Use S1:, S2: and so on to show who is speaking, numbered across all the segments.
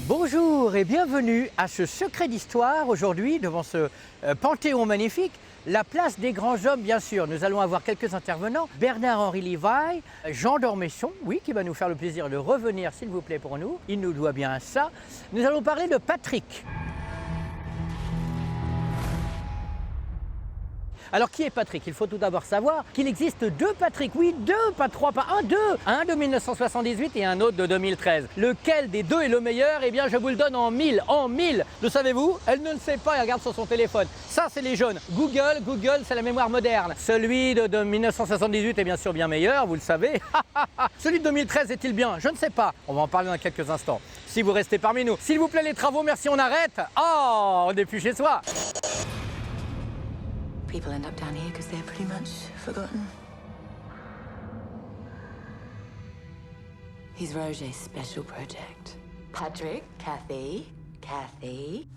S1: Bonjour et bienvenue à ce secret d'histoire. Aujourd'hui, devant ce panthéon magnifique, la place des grands hommes, bien sûr. Nous allons avoir quelques intervenants. Bernard-Henri Lévy, Jean d'Ormesson, oui, qui va nous faire le plaisir de revenir, s'il vous plaît, pour nous. Il nous doit bien ça. Nous allons parler de Patrick. Alors, qui est Patrick? Il faut tout d'abord savoir qu'il existe deux Patrick, oui, deux, pas trois, pas un, deux. Un de 1978 et un autre de 2013. Lequel des deux est le meilleur? Eh bien, je vous le donne en 1000, en 1000. Le savez-vous? Elle ne le sait pas, elle regarde sur son téléphone. Ça, c'est les jeunes. Google, c'est la mémoire moderne. Celui de 1978 est bien sûr bien meilleur, vous le savez. Celui de 2013 est-il bien? Je ne sais pas. On va en parler dans quelques instants. Si vous restez parmi nous. S'il vous plaît, les travaux, merci, on arrête. Oh, on n'est plus chez soi.
S2: People end up down here because they're pretty much forgotten. He's Roger's special project. Patrick, Kathy,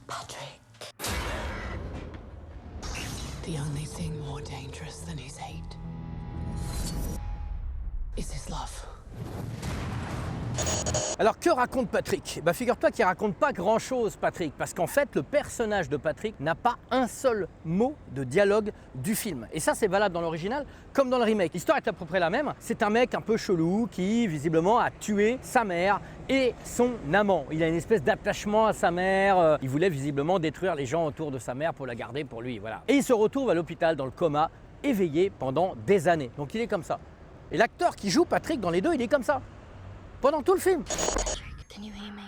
S2: Patrick. The only thing more dangerous than his hate is his love.
S1: Alors que raconte Patrick? Figure-toi qu'il raconte pas grand-chose, Patrick, parce qu'en fait le personnage de Patrick n'a pas un seul mot de dialogue du film. Et ça c'est valable dans l'original comme dans le remake. L'histoire est à peu près la même. C'est un mec un peu chelou qui visiblement a tué sa mère et son amant. Il a une espèce d'attachement à sa mère. Il voulait visiblement détruire les gens autour de sa mère pour la garder pour lui, voilà. Et il se retrouve à l'hôpital dans le coma, éveillé pendant des années. Donc il est comme ça. Et l'acteur qui joue Patrick dans les deux, il est comme ça. Pendant tout le film.
S2: Can you hear me?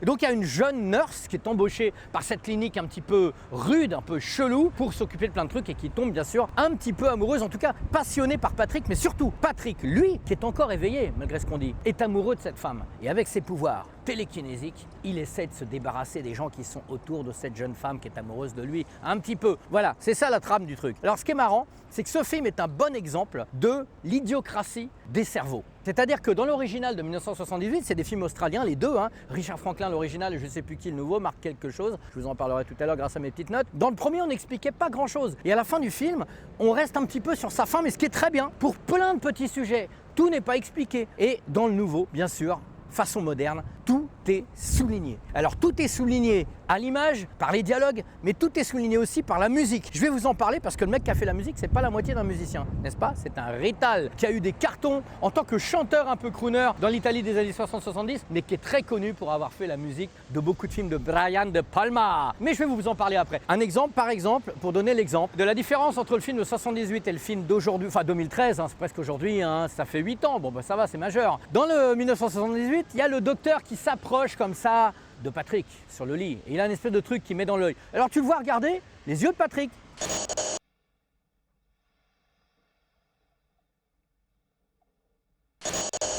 S1: Et donc il y a une jeune nurse qui est embauchée par cette clinique un petit peu rude, un peu chelou, pour s'occuper de plein de trucs et qui tombe bien sûr un petit peu amoureuse, en tout cas passionnée par Patrick, mais surtout Patrick, lui, qui est encore éveillé, malgré ce qu'on dit, est amoureux de cette femme. Et avec ses pouvoirs télékinésiques, il essaie de se débarrasser des gens qui sont autour de cette jeune femme qui est amoureuse de lui, un petit peu. Voilà, c'est ça la trame du truc. Alors ce qui est marrant, c'est que ce film est un bon exemple de l'idiocratie des cerveaux. C'est-à-dire que dans l'original de 1978, c'est des films australiens, les deux, hein, Richard Franklin l'original et je ne sais plus qui le nouveau, marque quelque chose, je vous en parlerai tout à l'heure grâce à mes petites notes. Dans le premier, on n'expliquait pas grand-chose. Et à la fin du film, on reste un petit peu sur sa fin, mais ce qui est très bien, pour plein de petits sujets, tout n'est pas expliqué. Et dans le nouveau, bien sûr, façon moderne, tout est souligné. Alors tout est souligné à l'image, par les dialogues, mais tout est souligné aussi par la musique. Je vais vous en parler parce que le mec qui a fait la musique, c'est pas la moitié d'un musicien, n'est-ce pas? C'est un Rital qui a eu des cartons en tant que chanteur un peu crooner dans l'Italie des années 60-70, mais qui est très connu pour avoir fait la musique de beaucoup de films de Brian De Palma. Mais je vais vous en parler après. Un exemple, par exemple, pour donner l'exemple de la différence entre le film de 78 et le film d'aujourd'hui, enfin 2013, hein, c'est presque aujourd'hui, hein, ça fait 8 ans, bon ça va, c'est majeur. Dans le 1978, il y a le docteur qui s'approche comme ça de Patrick sur le lit. Et il a une espèce de truc qui met dans l'œil. Alors tu le vois regarder les yeux de Patrick.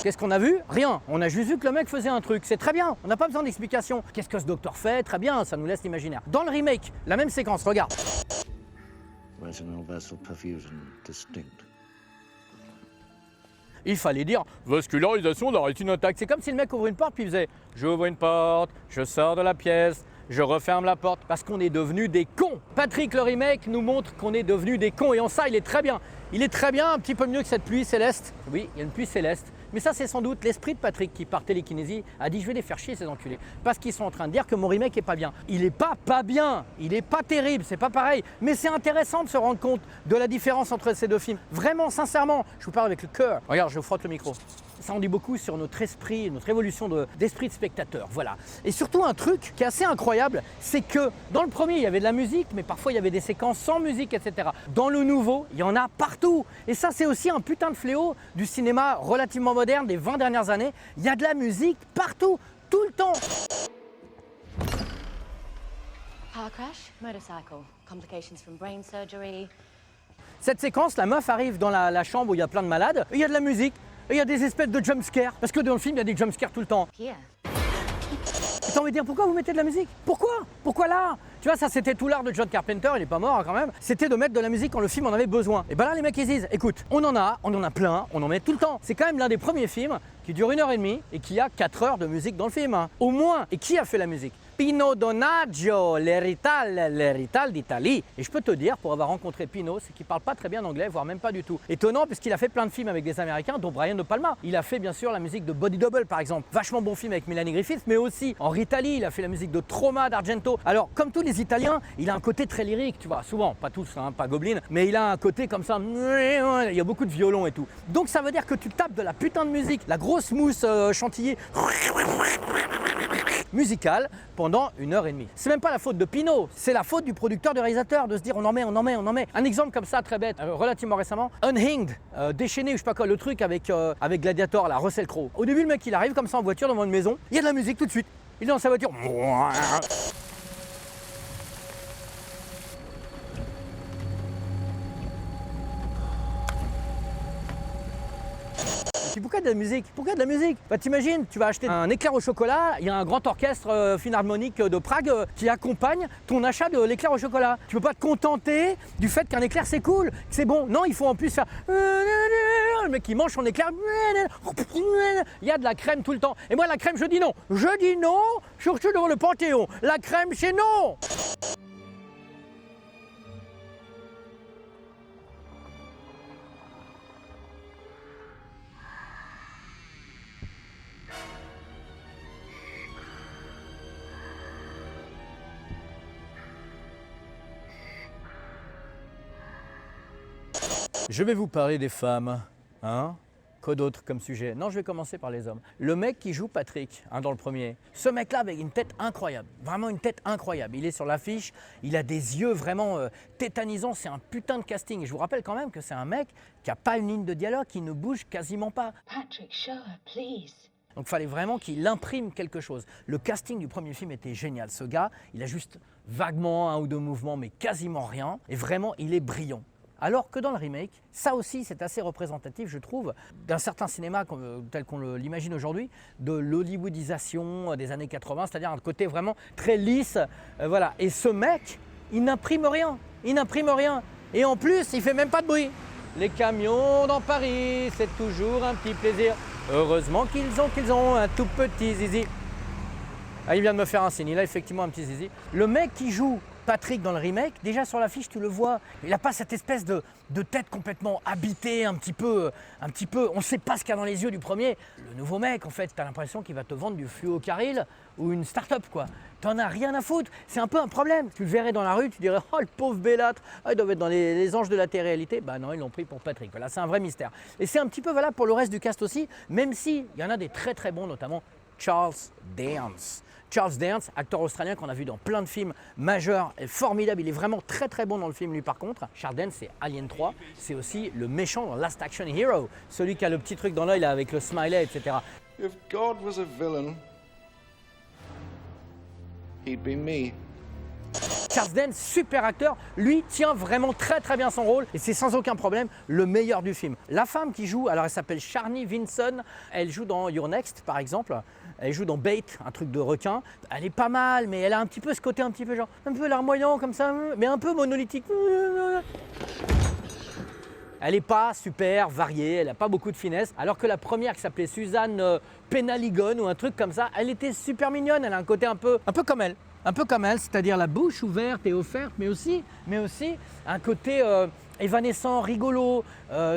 S1: Qu'est-ce qu'on a vu? Rien. On a juste vu que le mec faisait un truc. C'est très bien. On n'a pas besoin d'explication. Qu'est-ce que ce docteur fait? Très bien, ça nous laisse l'imaginaire. Dans le remake, la même séquence, regarde.
S3: Retinal vessel perfusion distinct.
S1: Il fallait dire vascularisation de la rétine intacte. C'est comme si le mec ouvrait une porte puis il faisait j'ouvre une porte, je sors de la pièce, je referme la porte parce qu'on est devenus des cons. Patrick le remake nous montre qu'on est devenus des cons et en ça il est très bien. Il est très bien, un petit peu mieux que cette pluie céleste. Oui, il y a une pluie céleste. Mais ça, c'est sans doute l'esprit de Patrick qui, par télékinésie, a dit « je vais les faire chier ces enculés ». Parce qu'ils sont en train de dire que mon remake est pas bien. Il est pas bien, il est pas terrible, c'est pas pareil. Mais c'est intéressant de se rendre compte de la différence entre ces deux films. Vraiment, sincèrement, je vous parle avec le cœur. Regarde, je vous frotte le micro. Ça en dit beaucoup sur notre esprit, notre évolution d'esprit de spectateur, voilà. Et surtout un truc qui est assez incroyable, c'est que dans le premier, il y avait de la musique, mais parfois il y avait des séquences sans musique, etc. Dans le nouveau, il y en a partout. Et ça, c'est aussi un putain de fléau du cinéma relativement moderne des 20 dernières années. Il y a de la musique partout, tout le temps.
S2: Car crash, motorcycle, complications from brain surgery.
S1: Cette séquence, la meuf arrive dans la chambre où il y a plein de malades, et il y a de la musique. Et il y a des espèces de jumpscares, parce que dans le film, il y a des jumpscares tout le temps.
S2: Here.
S1: T'as envie de dire pourquoi vous mettez de la musique? Pourquoi là? Tu vois, ça c'était tout l'art de John Carpenter, il est pas mort hein, quand même. C'était de mettre de la musique quand le film en avait besoin. Et ben là les mecs ils disent, écoute, on en a plein, on en met tout le temps. C'est quand même l'un des premiers films qui dure 1h30 et qui a 4 heures de musique dans le film. Hein. Au moins. Et qui a fait la musique? Pino Donaggio, l'Hérital d'Italie. Et je peux te dire, pour avoir rencontré Pino, c'est qu'il parle pas très bien anglais, voire même pas du tout. Étonnant, puisqu'il a fait plein de films avec des Américains, dont Brian De Palma. Il a fait bien sûr la musique de Body Double, par exemple. Vachement bon film avec Melanie Griffith, mais aussi en Italie, il a fait la musique de Trauma d'Argento. Alors, comme tous les Italiens, il a un côté très lyrique, tu vois, souvent, pas tous, hein, pas Goblin, mais il a un côté comme ça, il y a beaucoup de violon et tout. Donc ça veut dire que tu tapes de la putain de musique, la grosse mousse chantilly musicale pendant 1h30. C'est même pas la faute de Pino, c'est la faute du producteur, du réalisateur, de se dire on en met. Un exemple comme ça, très bête, relativement récemment, Unhinged, déchaîné ou je sais pas quoi, le truc avec Gladiator, la Russell Crowe. Au début, le mec il arrive comme ça en voiture devant une maison, il y a de la musique tout de suite. Il est dans sa voiture. Puis pourquoi de la musique? Pourquoi de la musique? Bah t'imagines, tu vas acheter un éclair au chocolat, il y a un grand orchestre philharmonique de Prague qui accompagne ton achat de l'éclair au chocolat. Tu peux pas te contenter du fait qu'un éclair c'est cool, que c'est bon. Non, il faut en plus faire... Le mec qui mange son éclair, il y a de la crème tout le temps. Et moi la crème je dis non. Je dis non, surtout devant le Panthéon. La crème c'est non. Je vais vous parler des femmes, hein? Quoi d'autre comme sujet? Non, je vais commencer par les hommes. Le mec qui joue Patrick, dans le premier, ce mec-là avec une tête incroyable, vraiment une tête incroyable. Il est sur l'affiche, il a des yeux vraiment tétanisants, c'est un putain de casting. Et je vous rappelle quand même que c'est un mec qui n'a pas une ligne de dialogue, qui ne bouge quasiment pas.
S2: Patrick, show her, please.
S1: Donc il fallait vraiment qu'il imprime quelque chose. Le casting du premier film était génial. Ce gars, il a juste vaguement un ou deux mouvements, mais quasiment rien. Et vraiment, il est brillant. Alors que dans le remake, ça aussi c'est assez représentatif, je trouve, d'un certain cinéma tel qu'on l'imagine aujourd'hui, de l'hollywoodisation des années 80, c'est-à-dire un côté vraiment très lisse. Voilà. Et ce mec, il n'imprime rien. Et en plus, il fait même pas de bruit. Les camions dans Paris, c'est toujours un petit plaisir. Heureusement qu'ils ont un tout petit zizi. Ah, il vient de me faire un signe, il a effectivement un petit zizi. Le mec qui joue Patrick dans le remake, déjà sur l'affiche tu le vois, il n'a pas cette espèce de tête complètement habitée, un petit peu, on ne sait pas ce qu'il y a dans les yeux du premier. Le nouveau mec, en fait, tu as l'impression qu'il va te vendre du fluocaril ou une start-up, quoi. T'en as rien à foutre, c'est un peu un problème. Tu le verrais dans la rue, tu dirais, oh le pauvre Bellâtre, ils doivent être dans les anges de la télé-réalité. Bah non, ils l'ont pris pour Patrick, voilà, c'est un vrai mystère. Et c'est un petit peu valable pour le reste du cast aussi, même s'il y en a des très très bons, notamment Charles Dance. Charles Dance, acteur australien qu'on a vu dans plein de films majeurs, est formidable, il est vraiment très très bon dans le film lui par contre. Charles Dance c'est Alien 3, c'est aussi le méchant dans Last Action Hero, celui qui a le petit truc dans l'œil là avec le smiley, etc.
S4: If God was a villain, he'd be me.
S1: Charles Dance, super acteur, lui tient vraiment très très bien son rôle et c'est sans aucun problème le meilleur du film. La femme qui joue, alors elle s'appelle Sharni Vinson, elle joue dans You're Next par exemple, elle joue dans Bait, un truc de requin. Elle est pas mal, mais elle a un petit peu ce côté un petit peu genre, un peu larmoyant comme ça, mais un peu monolithique. Elle n'est pas super variée, elle n'a pas beaucoup de finesse, alors que la première qui s'appelait Suzanne Penaligon ou un truc comme ça, elle était super mignonne, elle a un côté un peu comme elle. Un peu comme elle, c'est-à-dire la bouche ouverte et offerte, mais aussi un côté évanescent, rigolo,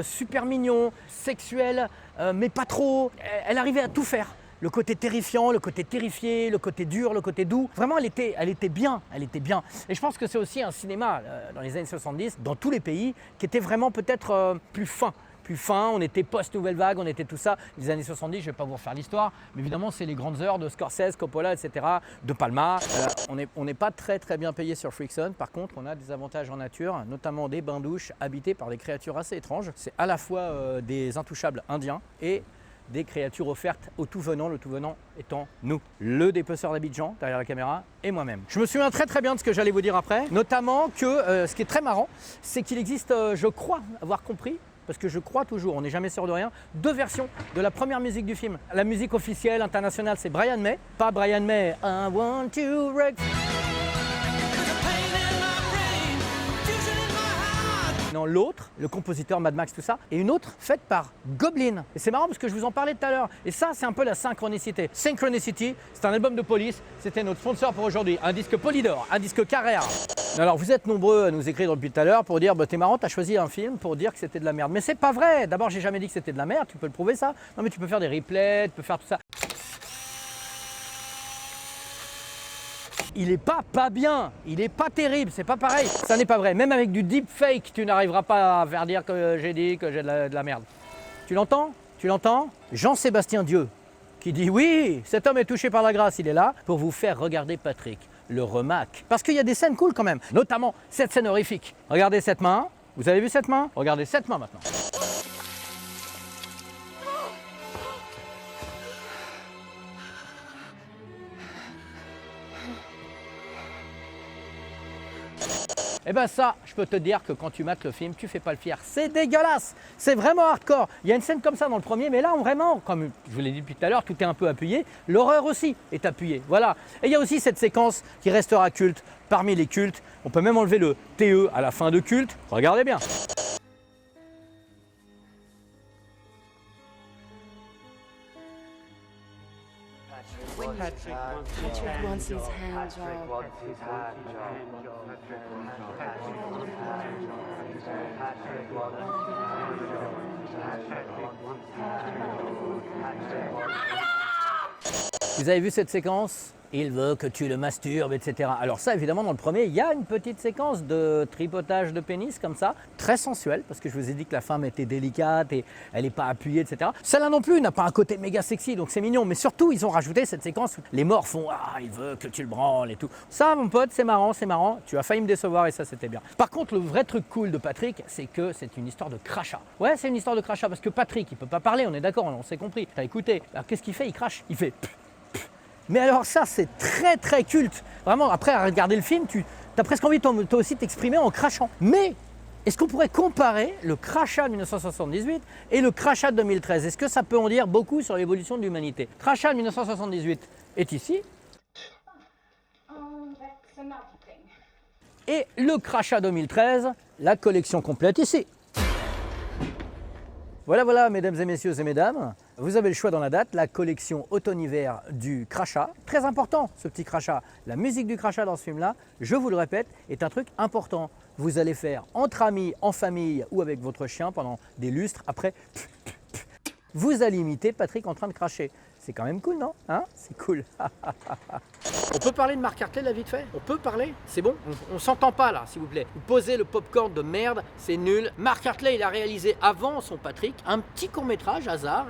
S1: super mignon, sexuel, mais pas trop. Elle arrivait à tout faire. Le côté terrifiant, le côté terrifié, le côté dur, le côté doux. Vraiment, elle était bien. Et je pense que c'est aussi un cinéma dans les années 70, dans tous les pays, qui était vraiment peut-être plus fin. On était post-nouvelle vague, on était tout ça. Les années 70, je ne vais pas vous refaire l'histoire, mais évidemment, c'est les grandes heures de Scorsese, Coppola, etc., de Palma. On n'est pas très très bien payé sur Freakson. Par contre, on a des avantages en nature, notamment des bains-douches habités par des créatures assez étranges. C'est à la fois des intouchables indiens et des créatures offertes au tout venant, le tout venant étant nous, le dépeceur d'Abidjan derrière la caméra et moi-même. Je me souviens très très bien de ce que j'allais vous dire après, notamment que ce qui est très marrant, c'est qu'il existe, je crois avoir compris, parce que je crois toujours, on n'est jamais sûr de rien, 2 versions de la première musique du film. La musique officielle internationale, c'est Brian May, pas Brian May, I want to wreck. dans l'autre, le compositeur Mad Max, tout ça, et une autre faite par Goblin. Et c'est marrant parce que je vous en parlais tout à l'heure. Et ça, c'est un peu la synchronicité. Synchronicity, c'est un album de Police. C'était notre sponsor pour aujourd'hui. Un disque Polydor, un disque Carrère. Alors, vous êtes nombreux à nous écrire depuis tout à l'heure pour dire bah, t'es marrant, t'as choisi un film pour dire que c'était de la merde. Mais c'est pas vrai. D'abord, j'ai jamais dit que c'était de la merde. Tu peux le prouver, ça. Non, mais tu peux faire des replays, tu peux faire tout ça. Il est pas bien, il est pas terrible, c'est pas pareil. Ça n'est pas vrai. Même avec du deepfake, tu n'arriveras pas à faire dire que j'ai dit que j'ai de la merde. Tu l'entends? Tu l'entends? Jean-Sébastien Dieu, qui dit oui, cet homme est touché par la grâce, il est là pour vous faire regarder Patrick, le remake. Parce qu'il y a des scènes cool quand même, notamment cette scène horrifique. Regardez cette main, vous avez vu cette main? Regardez cette main maintenant. Eh ben ça, je peux te dire que quand tu mates le film, tu fais pas le fier. C'est dégueulasse, c'est vraiment hardcore. Il y a une scène comme ça dans le premier, mais là, vraiment, comme je vous l'ai dit depuis tout à l'heure, tout est un peu appuyé. L'horreur aussi est appuyée, voilà. Et il y a aussi cette séquence qui restera culte parmi les cultes. On peut même enlever le TE à la fin de culte. Regardez bien.
S2: Patrick wants his hand job.
S1: Vous avez vu cette séquence? Il veut que tu le masturbes, etc. Alors ça, évidemment, dans le premier, il y a une petite séquence de tripotage de pénis comme ça, très sensuelle, parce que je vous ai dit que la femme était délicate et elle n'est pas appuyée, etc. Celle-là non plus n'a pas un côté méga sexy, donc c'est mignon. Mais surtout, ils ont rajouté cette séquence où les morts font « Ah, il veut que tu le branles et tout ». Ça, mon pote, c'est marrant, c'est marrant. Tu as failli me décevoir et ça, c'était bien. Par contre, le vrai truc cool de Patrick, c'est que c'est une histoire de crachat. Ouais, c'est une histoire de crachat, parce que Patrick, il peut pas parler, on est d'accord, on s'est compris. T'as écouté. Alors qu'est-ce qu'il fait? Il crache. Il fait... Mais alors ça, c'est très très culte. Vraiment, après à regarder le film, tu as presque envie toi aussi de t'exprimer en crachant. Mais est-ce qu'on pourrait comparer le crachat de 1978 et le crachat de 2013? Est-ce que ça peut en dire beaucoup sur l'évolution de l'humanité? Crachat de 1978 est ici. Et le crachat 2013, la collection complète ici. Voilà, voilà, mesdames et messieurs et mesdames, vous avez le choix dans la date, la collection automne-hiver du crachat. Très important, ce petit crachat. La musique du crachat dans ce film-là, je vous le répète, est un truc important. Vous allez faire entre amis, en famille ou avec votre chien pendant des lustres. Après, vous allez imiter Patrick en train de cracher. C'est quand même cool, non? Hein? C'est cool. On peut parler de Mark Hartley là vite fait? On peut parler? C'est bon? On s'entend pas là, s'il vous plaît. Vous posez le popcorn de merde, c'est nul. Mark Hartley, il a réalisé avant son Patrick un petit court-métrage, hasard,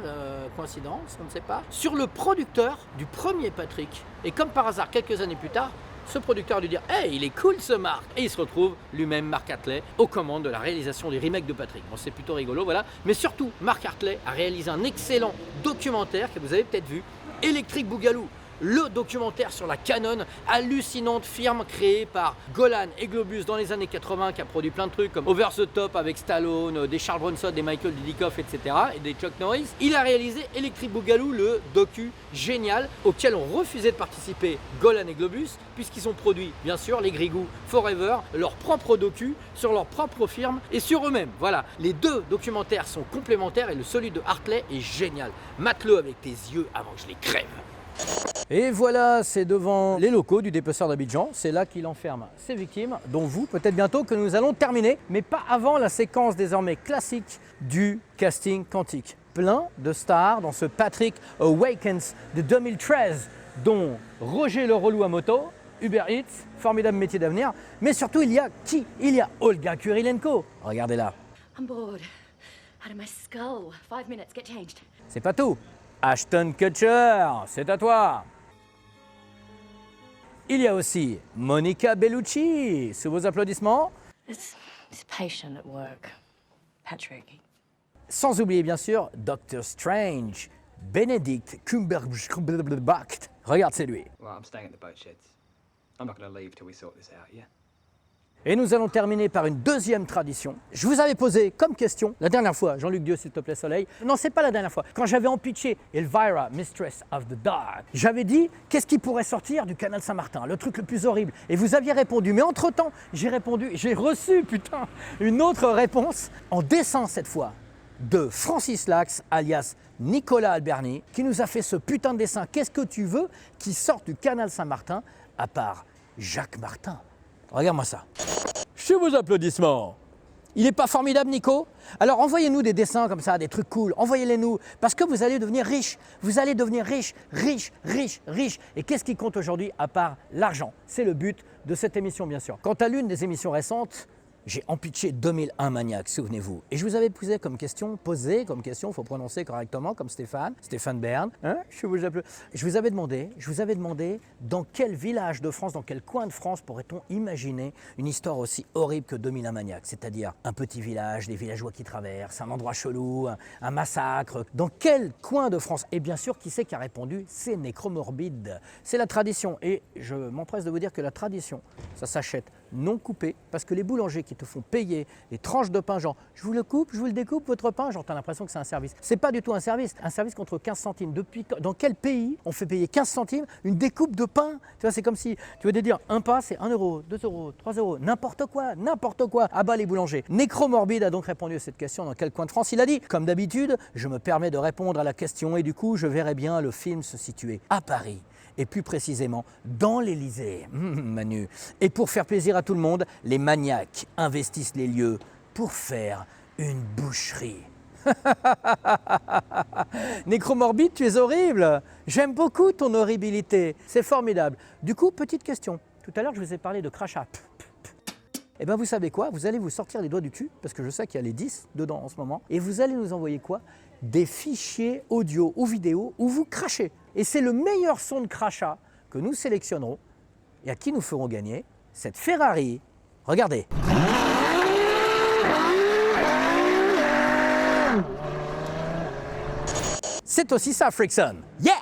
S1: coïncidence, on ne sait pas, sur le producteur du premier Patrick. Et comme par hasard, quelques années plus tard, ce producteur lui dit « Hey, il est cool ce Mark !» Et il se retrouve lui-même, Mark Hartley, aux commandes de la réalisation du remake de Patrick. Bon, c'est plutôt rigolo, voilà. Mais surtout, Mark Hartley a réalisé un excellent documentaire que vous avez peut-être vu, Electric Boogaloo. Le documentaire sur la Canon, hallucinante firme créée par Golan et Globus dans les années 80 qui a produit plein de trucs comme Over the Top avec Stallone, des Charles Bronson, des Michael Dudikoff, etc. et des Chuck Norris. Il a réalisé Electric Boogaloo, le docu génial auquel ont refusé de participer Golan et Globus puisqu'ils ont produit, bien sûr, les Grigou Forever, leur propre docu sur leur propre firme et sur eux-mêmes. Voilà, les deux documentaires sont complémentaires et le celui de Hartley est génial. Mate-le avec tes yeux avant que je les crève. Et voilà, c'est devant les locaux du dépeceur d'Abidjan, c'est là qu'il enferme ses victimes, dont vous, peut-être bientôt que nous allons terminer, mais pas avant la séquence désormais classique du casting quantique. Plein de stars dans ce Patrick Awakens de 2013, dont Roger le relou à moto, Uber Eats, formidable métier d'avenir, mais surtout il y a qui? Il y a Olga Kurilenko, regardez-la.
S2: I'm bored. Out of my skull. 5 minutes, get changed.
S1: C'est pas tout. Ashton Kutcher, c'est à toi. Il y a aussi Monica Bellucci, sous vos applaudissements.
S2: This patient at work. Patrick.
S1: Sans oublier bien sûr Doctor Strange, Benedict Cumberbatch. Regarde, c'est lui.
S5: Well, I'm staying at the boat sheds. I'm not going to leave till we sort this out, yeah?
S1: Et nous allons terminer par une deuxième tradition. Je vous avais posé comme question, la dernière fois, Jean-Luc Dieu, s'il te plaît, Soleil. Non, c'est pas la dernière fois. Quand j'avais empitché Elvira, Mistress of the Dark, j'avais dit, qu'est-ce qui pourrait sortir du canal Saint-Martin? Le truc le plus horrible. Et vous aviez répondu. Mais entre-temps, j'ai reçu, putain, une autre réponse, en dessin cette fois, de Francis Lax, alias Nicolas Alberni, qui nous a fait ce putain de dessin. Qu'est-ce que tu veux qui sorte du canal Saint-Martin, à part Jacques Martin? Regarde-moi ça. Chez vos applaudissements. Il n'est pas formidable, Nico? Alors envoyez-nous des dessins comme ça, des trucs cool. Envoyez-les nous, parce que vous allez devenir riche. Vous allez devenir riche, riche, riche, riche. Et qu'est-ce qui compte aujourd'hui à part l'argent? C'est le but de cette émission, bien sûr. Quant à l'une des émissions récentes, j'ai empitché 2001 Maniac, souvenez-vous. Et je vous avais posé comme question, il faut prononcer correctement, comme Stéphane Bern. Hein, je vous avais demandé dans quel village de France, dans quel coin de France pourrait-on imaginer une histoire aussi horrible que 2001 Maniac? C'est-à-dire un petit village, des villageois qui traversent, un endroit chelou, un massacre. Dans quel coin de France? Et bien sûr, qui c'est qui a répondu? C'est Nécromorbide. C'est la tradition. Et je m'empresse de vous dire que la tradition, ça s'achète non coupé, parce que les boulangers qui te font payer les tranches de pain, genre je vous le coupe, je vous le découpe votre pain, genre t'as l'impression que c'est un service. C'est pas du tout un service contre 15 centimes. Dans quel pays on fait payer 15 centimes une découpe de pain? Tu vois, c'est comme si tu veux dire un pain c'est 1 euro, 2 euros, 3 euros, n'importe quoi. Ah bah les boulangers. Nécromorbide a donc répondu à cette question dans quel coin de France? Il a dit, comme d'habitude, je me permets de répondre à la question et du coup je verrai bien le film se situer à Paris. Et plus précisément dans l'Élysée, Manu. Et pour faire plaisir à tout le monde, les maniaques investissent les lieux pour faire une boucherie. Nécromorbide, tu es horrible. J'aime beaucoup ton horribilité. C'est formidable. Du coup, petite question. Tout à l'heure, je vous ai parlé de crachat. Eh bien, vous savez quoi? Vous allez vous sortir les doigts du cul, parce que je sais qu'il y a les 10 dedans en ce moment, et vous allez nous envoyer quoi? Des fichiers audio ou vidéo où vous crachez. Et c'est le meilleur son de crachat que nous sélectionnerons et à qui nous ferons gagner cette Ferrari. Regardez. C'est aussi ça, Frickson. Yeah!